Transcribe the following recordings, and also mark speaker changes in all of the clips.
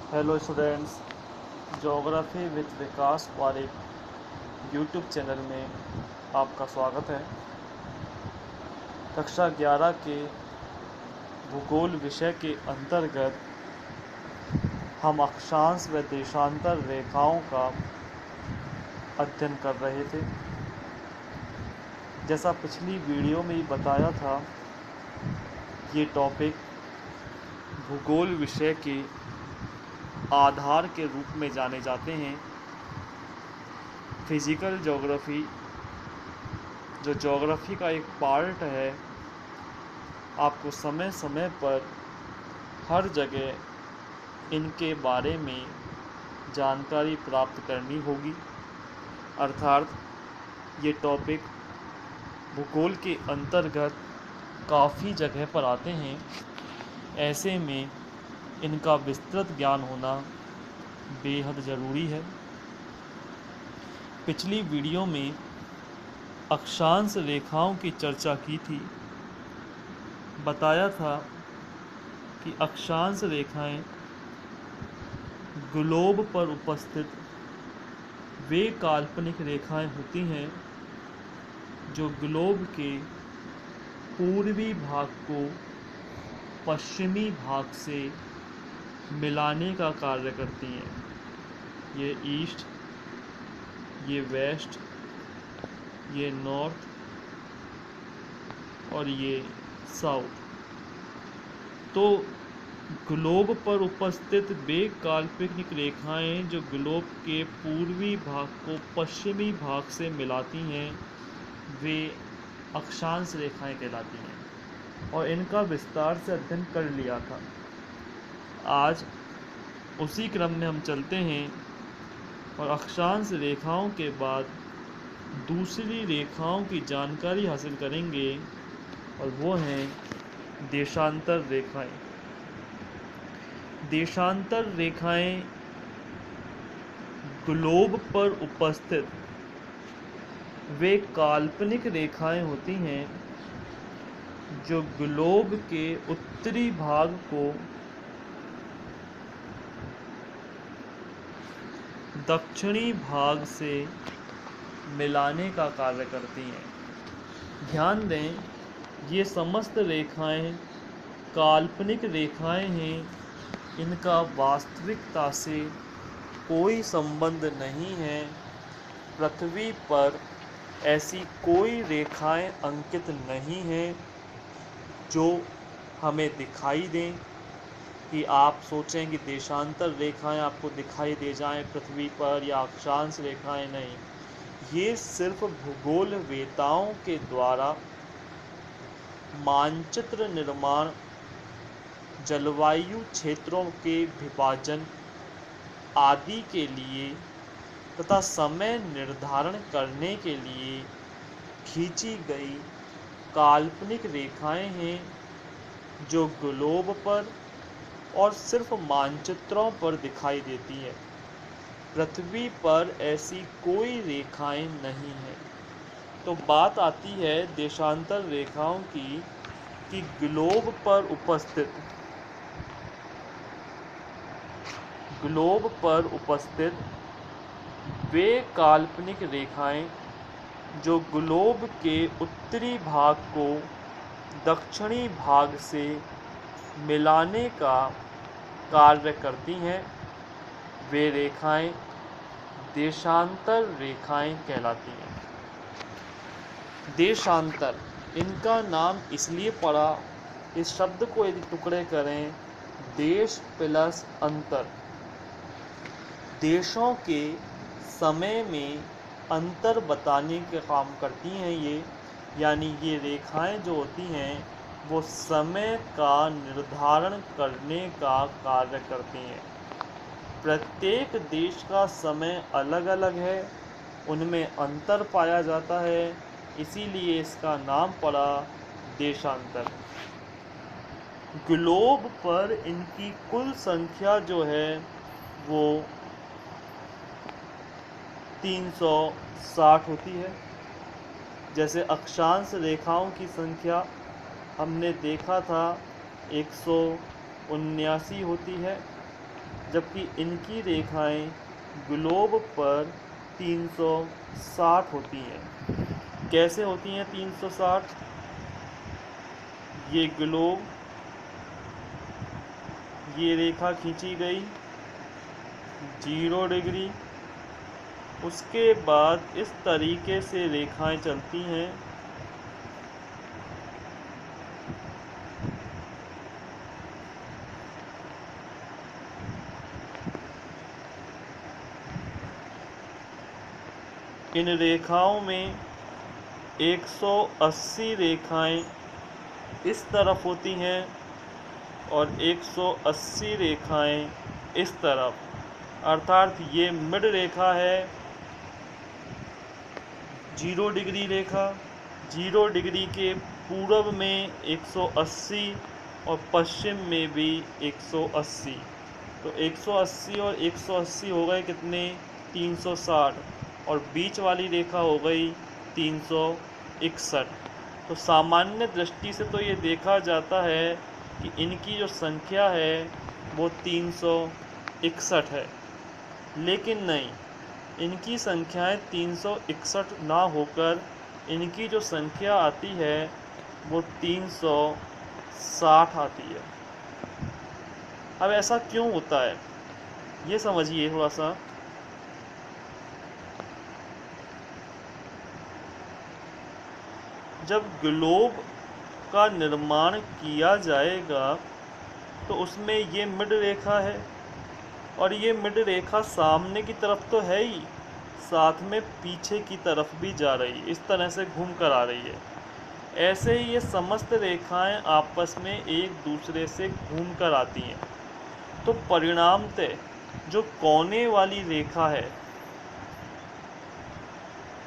Speaker 1: Hello students, geography with विकास वाले YouTube channel में आपका स्वागत है। कक्षा 11 के भूगोल विषय के अंतर्गत हम अक्षांश व देशांतर रेखाओं का अध्ययन कर रहे थे। जैसा पिछली वीडियो में ही बताया था, ये टॉपिक भूगोल विषय के आधार के रूप में जाने जाते हैं। फिजिकल ज्योग्राफी जो ज्योग्राफी का एक पार्ट है, आपको समय समय पर हर जगह इनके बारे में जानकारी प्राप्त करनी होगी। अर्थात ये टॉपिक भूगोल के अंतर्गत काफ़ी जगह पर आते हैं। ऐसे में इनका विस्तृत ज्ञान होना बेहद ज़रूरी है। पिछली वीडियो में अक्षांश रेखाओं की चर्चा की थी। बताया था कि अक्षांश रेखाएं ग्लोब पर उपस्थित वे काल्पनिक रेखाएं होती हैं जो ग्लोब के पूर्वी भाग को पश्चिमी भाग से मिलाने का कार्य करती हैं। ये ईस्ट, ये वेस्ट, ये नॉर्थ और ये साउथ। तो ग्लोब पर उपस्थित वे काल्पनिक रेखाएं जो ग्लोब के पूर्वी भाग को पश्चिमी भाग से मिलाती हैं, वे अक्षांश रेखाएं कहलाती हैं और इनका विस्तार से अध्ययन कर लिया था। आज उसी क्रम में हम चलते हैं और अक्षांश रेखाओं के बाद दूसरी रेखाओं की जानकारी हासिल करेंगे और वो हैं देशांतर रेखाएं। देशांतर रेखाएं ग्लोब पर उपस्थित वे काल्पनिक रेखाएं होती हैं जो ग्लोब के उत्तरी भाग को दक्षिणी भाग से मिलाने का कार्य करती हैं। ध्यान दें, ये समस्त रेखाएं काल्पनिक रेखाएं हैं। इनका वास्तविकता से कोई संबंध नहीं है। पृथ्वी पर ऐसी कोई रेखाएं अंकित नहीं हैं जो हमें दिखाई दें कि आप सोचें कि देशांतर रेखाएं आपको दिखाई दे जाएं पृथ्वी पर, या अक्षांश रेखाएं। नहीं, ये सिर्फ भूगोलवेताओं के द्वारा मानचित्र निर्माण, जलवायु क्षेत्रों के विभाजन आदि के लिए तथा समय निर्धारण करने के लिए खींची गई काल्पनिक रेखाएं हैं जो ग्लोब पर और सिर्फ मानचित्रों पर दिखाई देती है। पृथ्वी पर ऐसी कोई रेखाएं नहीं हैं। तो बात आती है देशांतर रेखाओं की कि ग्लोब पर उपस्थित वे काल्पनिक रेखाएं जो ग्लोब के उत्तरी भाग को दक्षिणी भाग से मिलाने का कार्य करती हैं, वे रेखाएं देशांतर रेखाएं कहलाती हैं। देशांतर, इनका नाम इसलिए पड़ा, इस शब्द को यदि टुकड़े करें, देश प्लस अंतर, देशों के समय में अंतर बताने के काम करती हैं ये। यानी ये रेखाएं जो होती हैं वो समय का निर्धारण करने का कार्य करती हैं। प्रत्येक देश का समय अलग अलग है, उनमें अंतर पाया जाता है, इसीलिए इसका नाम पड़ा देशांतर। ग्लोब पर इनकी कुल संख्या जो है वो 360 होती है। जैसे अक्षांश रेखाओं की संख्या हमने देखा था 179 होती है। जबकि इनकी रेखाएं ग्लोब पर 360 होती हैं। कैसे होती हैं 360? ये ग्लोब, ये रेखा खींची गई 0 डिग्री, उसके बाद इस तरीके से रेखाएं चलती हैं। इन रेखाओं में 180 रेखाएं इस तरफ होती हैं और 180 रेखाएं इस तरफ, अर्थात ये मिड रेखा है 0 डिग्री रेखा। 0 डिग्री के पूर्व में 180 और पश्चिम में भी 180, तो 180 और 180 हो गए कितने? 360, और बीच वाली रेखा हो गई 361। तो सामान्य दृष्टि से तो ये देखा जाता है कि इनकी जो संख्या है वो 361 है, लेकिन नहीं, इनकी संख्याएं 361 ना होकर इनकी जो संख्या आती है वो 360 आती है। अब ऐसा क्यों होता है ये समझिए थोड़ा सा। जब ग्लोब का निर्माण किया जाएगा तो उसमें ये मिड रेखा है, और ये मिड रेखा सामने की तरफ तो है ही, साथ में पीछे की तरफ भी जा रही है, इस तरह से घूम कर आ रही है। ऐसे ही ये समस्त रेखाएं आपस में एक दूसरे से घूम कर आती हैं। तो परिणामतः जो कोने वाली रेखा है,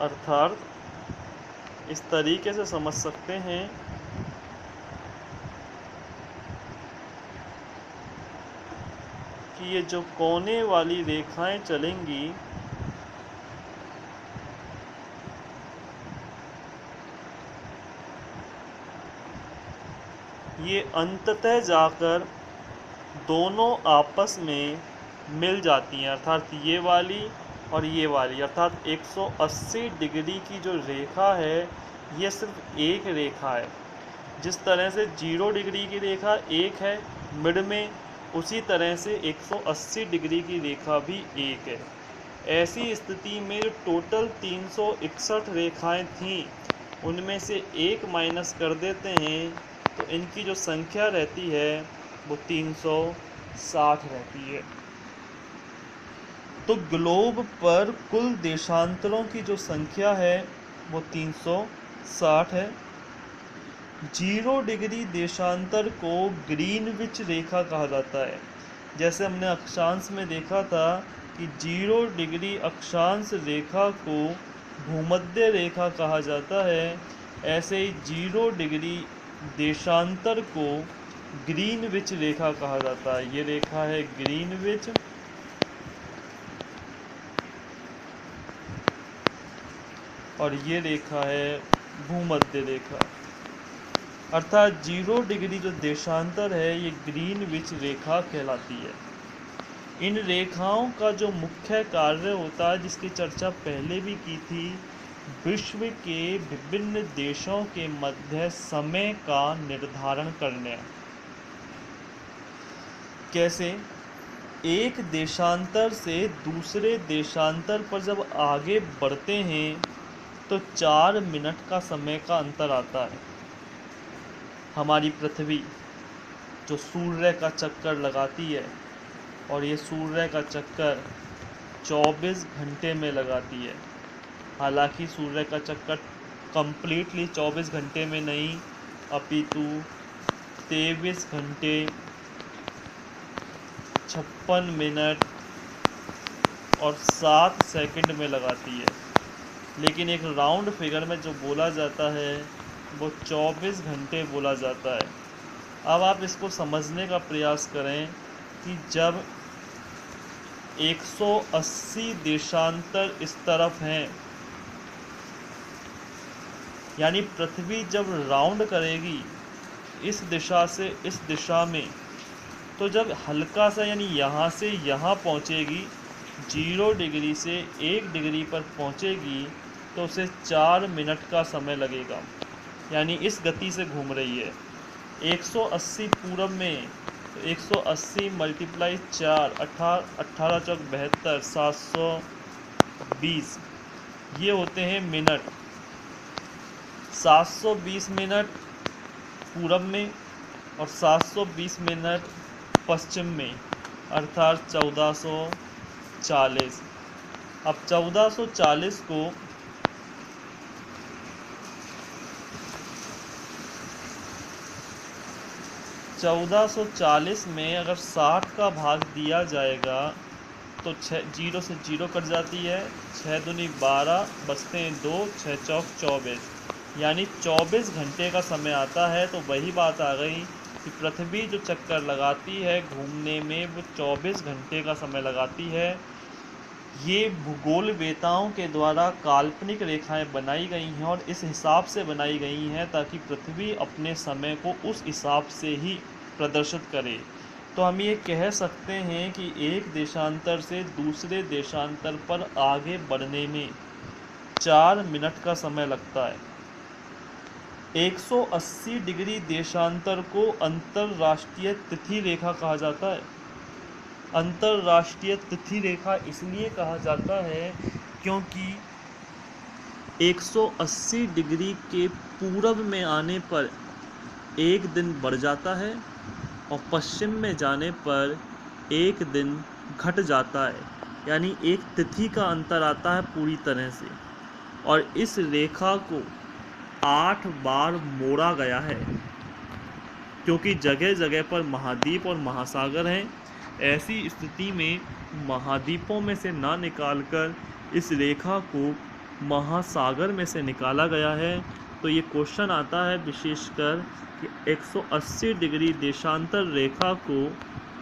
Speaker 1: अर्थात इस तरीके से समझ सकते हैं कि ये जो कोने वाली रेखाएं चलेंगी, ये अंततः जाकर दोनों आपस में मिल जाती हैं, अर्थात ये वाली और ये वाली, अर्थात 180 डिग्री की जो रेखा है ये सिर्फ एक रेखा है। जिस तरह से 0 डिग्री की रेखा एक है मिड में, उसी तरह से 180 डिग्री की रेखा भी एक है। ऐसी स्थिति में जो टोटल 361 रेखाएं थीं उनमें से एक माइनस कर देते हैं तो इनकी जो संख्या रहती है वो 360 रहती है। तो ग्लोब पर कुल देशांतरों की जो संख्या है वो 360 है। 0 डिग्री देशांतर को ग्रीनविच रेखा कहा जाता है। जैसे हमने अक्षांश में देखा था कि 0 डिग्री अक्षांश रेखा को भूमध्य रेखा कहा जाता है, ऐसे ही 0 डिग्री देशांतर को ग्रीनविच रेखा कहा जाता है। ये रेखा है ग्रीनविच, और ये रेखा है भूमध्य रेखा। अर्थात 0 डिग्री जो देशांतर है ये ग्रीनविच रेखा कहलाती है। इन रेखाओं का जो मुख्य कार्य होता है, जिसकी चर्चा पहले भी की थी, विश्व के विभिन्न देशों के मध्य समय का निर्धारण करना। कैसे? एक देशांतर से दूसरे देशांतर पर जब आगे बढ़ते हैं तो 4 मिनट का समय का अंतर आता है। हमारी पृथ्वी जो सूर्य का चक्कर लगाती है, और ये सूर्य का चक्कर 24 घंटे में लगाती है। हालांकि सूर्य का चक्कर कंप्लीटली 24 घंटे में नहीं, अपितु 23 घंटे 56 मिनट और 7 सेकंड में लगाती है। लेकिन एक राउंड फिगर में जो बोला जाता है वो 24 घंटे बोला जाता है। अब आप इसको समझने का प्रयास करें कि जब 180 देशांतर इस तरफ हैं, यानी पृथ्वी जब राउंड करेगी इस दिशा से इस दिशा में, तो जब हल्का सा यानी यहाँ से यहाँ पहुँचेगी, 0 डिग्री से 1 डिग्री पर पहुँचेगी, तो उसे 4 मिनट का समय लगेगा। यानी इस गति से घूम रही है। 180 पूरब में, तो 180 मल्टीप्लाई 4, 18 चौक 72, 720 ये होते हैं मिनट। 720 मिनट पूरब में और 720 मिनट पश्चिम में, अर्थात 1440। अब 1440 को 1440 में अगर 60 का भाग दिया जाएगा तो 0 से 0 कट जाती है, 6 दूनी 12, बचते हैं 2, 6 चौक 24, यानी 24 घंटे का समय आता है। तो वही बात आ गई कि पृथ्वी जो चक्कर लगाती है घूमने में, वो 24 घंटे का समय लगाती है। ये भूगोल वेताओं के द्वारा काल्पनिक रेखाएं बनाई गई हैं और इस हिसाब से बनाई गई हैं ताकि पृथ्वी अपने समय को उस हिसाब से ही प्रदर्शित करे। तो हम ये कह सकते हैं कि एक देशांतर से दूसरे देशांतर पर आगे बढ़ने में 4 मिनट का समय लगता है। 180 डिग्री देशांतर को अंतरराष्ट्रीय तिथि रेखा कहा जाता है। अंतरराष्ट्रीय तिथि रेखा इसलिए कहा जाता है क्योंकि 180 डिग्री के पूरब में आने पर एक दिन बढ़ जाता है और पश्चिम में जाने पर एक दिन घट जाता है, यानी एक तिथि का अंतर आता है पूरी तरह से। और इस रेखा को 8 बार मोड़ा गया है क्योंकि जगह जगह पर महाद्वीप और महासागर हैं। ऐसी स्थिति में महाद्वीपों में से ना निकालकर इस रेखा को महासागर में से निकाला गया है। तो ये क्वेश्चन आता है विशेषकर कि 180 डिग्री देशांतर रेखा को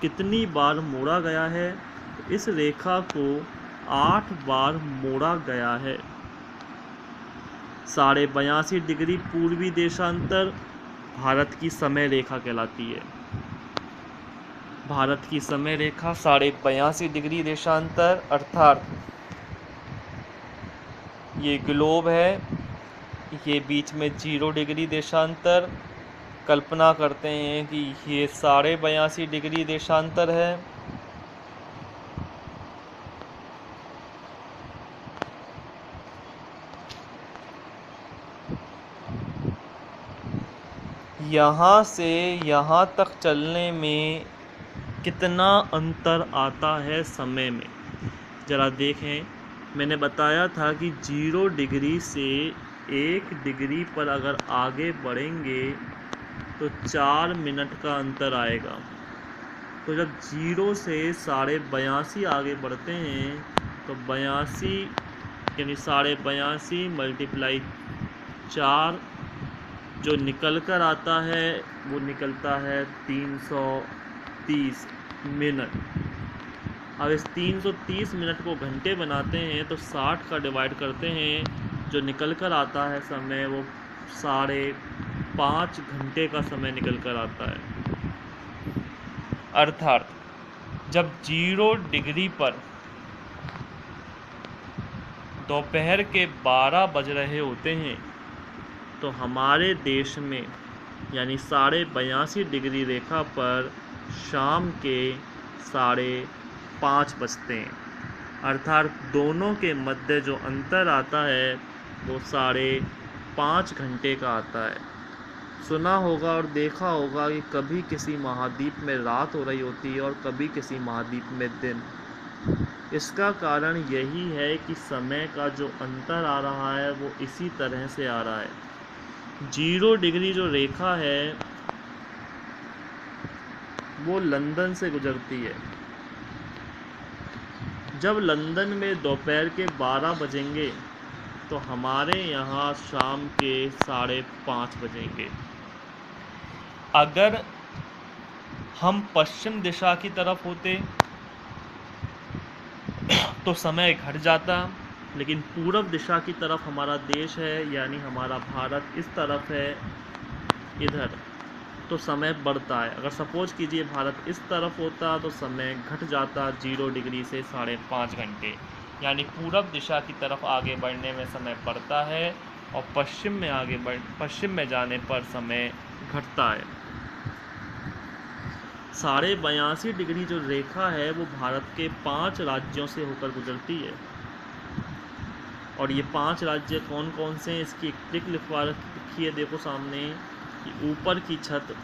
Speaker 1: कितनी बार मोड़ा गया है। तो इस रेखा को 8 बार मोड़ा गया है। 82.5 डिग्री पूर्वी देशांतर भारत की समय रेखा कहलाती है। भारत की समय रेखा 82.5 डिग्री देशांतर, अर्थात ये ग्लोब है, ये बीच में 0 डिग्री देशांतर। कल्पना करते हैं कि ये 82.5 डिग्री देशांतर है। यहाँ से यहाँ तक चलने में कितना अंतर आता है समय में, ज़रा देखें। मैंने बताया था कि 0 डिग्री से 1 डिग्री पर अगर आगे बढ़ेंगे तो 4 मिनट का अंतर आएगा। तो जब 0 से 82.5 आगे बढ़ते हैं तो 82 यानी 82.5 मल्टीप्लाई 4 जो निकल कर आता है वो निकलता है 330 मिनट। अब इस 330 मिनट को घंटे बनाते हैं तो 60 का डिवाइड करते हैं, जो निकल कर आता है समय वो 5.5 घंटे का समय निकल कर आता है। अर्थात जब 0 डिग्री पर दोपहर के 12 बज रहे होते हैं तो हमारे देश में यानी 82.5 डिग्री रेखा पर शाम के 5:30 बजते हैं। अर्थात दोनों के मध्य जो अंतर आता है वो 5.5 घंटे का आता है। सुना होगा और देखा होगा कि कभी किसी महाद्वीप में रात हो रही होती है और कभी किसी महाद्वीप में दिन। इसका कारण यही है कि समय का जो अंतर आ रहा है वो इसी तरह से आ रहा है। 0 डिग्री जो रेखा है वो लंदन से गुजरती है। जब लंदन में दोपहर के 12 बजेंगे तो हमारे यहाँ शाम के 5:30 बजेंगे। अगर हम पश्चिम दिशा की तरफ होते तो समय घट जाता, लेकिन पूर्व दिशा की तरफ हमारा देश है यानी हमारा भारत इस तरफ है इधर, तो समय बढ़ता है। अगर सपोज कीजिए भारत इस तरफ होता तो समय घट जाता 0 डिग्री से 5.5 घंटे, यानी पूरब दिशा की तरफ आगे बढ़ने में समय बढ़ता है और पश्चिम में जाने पर समय घटता है। 82.5 डिग्री जो रेखा है वो भारत के 5 राज्यों से होकर गुजरती है। और ये 5 राज्य कौन कौन से हैं इसकी एक ट्रिक लिखवा रखी है, देखो सामने कि ऊपर की छत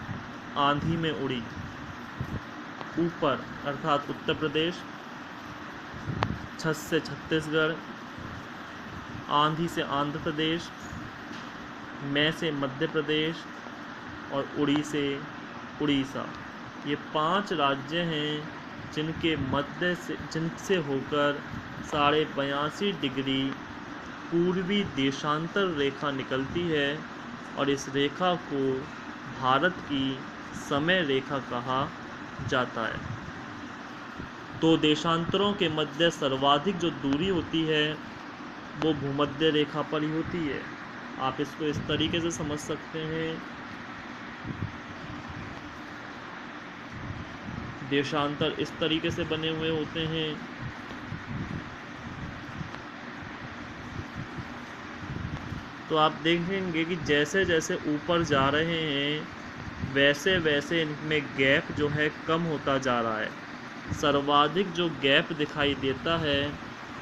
Speaker 1: आंधी में उड़ी, ऊपर अर्थात उत्तर प्रदेश, छत से छत्तीसगढ़, आंधी से आंध्र प्रदेश, मैं से मध्य प्रदेश और उड़ी से उड़ीसा। ये 5 राज्य हैं जिनसे होकर 82.5 डिग्री पूर्वी देशांतर रेखा निकलती है और इस रेखा को भारत की समय रेखा कहा जाता है। तो देशांतरों के मध्य सर्वाधिक जो दूरी होती है वो भूमध्य रेखा पर ही होती है। आप इसको इस तरीके से समझ सकते हैं, देशांतर इस तरीके से बने हुए होते हैं। तो आप देखेंगे कि जैसे जैसे ऊपर जा रहे हैं वैसे वैसे इनमें गैप जो है कम होता जा रहा है। सर्वाधिक जो गैप दिखाई देता है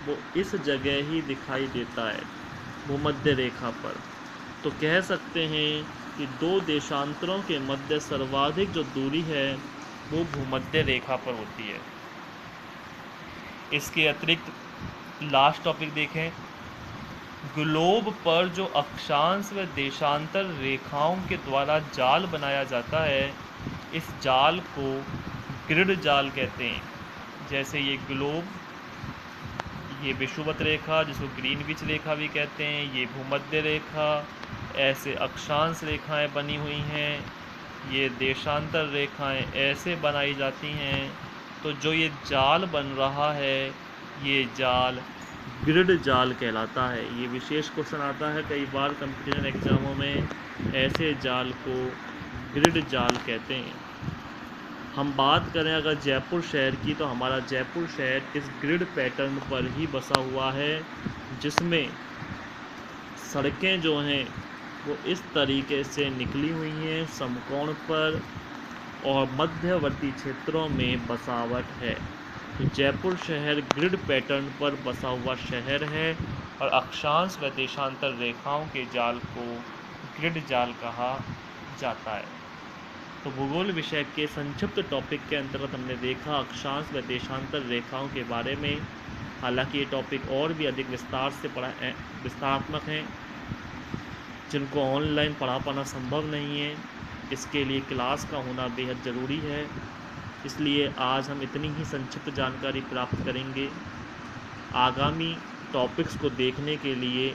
Speaker 1: वो इस जगह ही दिखाई देता है, भूमध्य रेखा पर। तो कह सकते हैं कि 2 देशांतरों के मध्य सर्वाधिक जो दूरी है वो भूमध्य रेखा पर होती है। इसके अतिरिक्त लास्ट टॉपिक देखें, ग्लोब पर जो अक्षांश व देशांतर रेखाओं के द्वारा जाल बनाया जाता है, इस जाल को ग्रिड जाल कहते हैं। जैसे ये ग्लोब, ये विषुवत रेखा जिसको ग्रीनविच रेखा भी कहते हैं, ये भूमध्य रेखा, ऐसे अक्षांश रेखाएं बनी हुई हैं, ये देशांतर रेखाएं ऐसे बनाई जाती हैं। तो जो ये जाल बन रहा है ये जाल ग्रिड जाल कहलाता है। ये विशेष क्वेश्चन आता है कई बार कंपटीशन एग्जामों में, ऐसे जाल को ग्रिड जाल कहते हैं। हम बात करें अगर जयपुर शहर की, तो हमारा जयपुर शहर इस ग्रिड पैटर्न पर ही बसा हुआ है, जिसमें सड़कें जो हैं वो इस तरीके से निकली हुई हैं समकोण पर और मध्यवर्ती क्षेत्रों में बसावट है। तो जयपुर शहर ग्रिड पैटर्न पर बसा हुआ शहर है और अक्षांश व देशांतर रेखाओं के जाल को ग्रिड जाल कहा जाता है। तो भूगोल विषय के संक्षिप्त टॉपिक के अंतर्गत हमने देखा अक्षांश व देशांतर रेखाओं के बारे में। हालांकि ये टॉपिक और भी अधिक विस्तारात्मक हैं, जिनको ऑनलाइन पढ़ा पाना संभव नहीं है। इसके लिए क्लास का होना बेहद ज़रूरी है। इसलिए आज हम इतनी ही संक्षिप्त जानकारी प्राप्त करेंगे। आगामी टॉपिक्स को देखने के लिए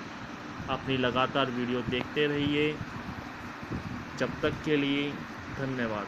Speaker 1: अपनी लगातार वीडियो देखते रहिए। जब तक के लिए धन्यवाद।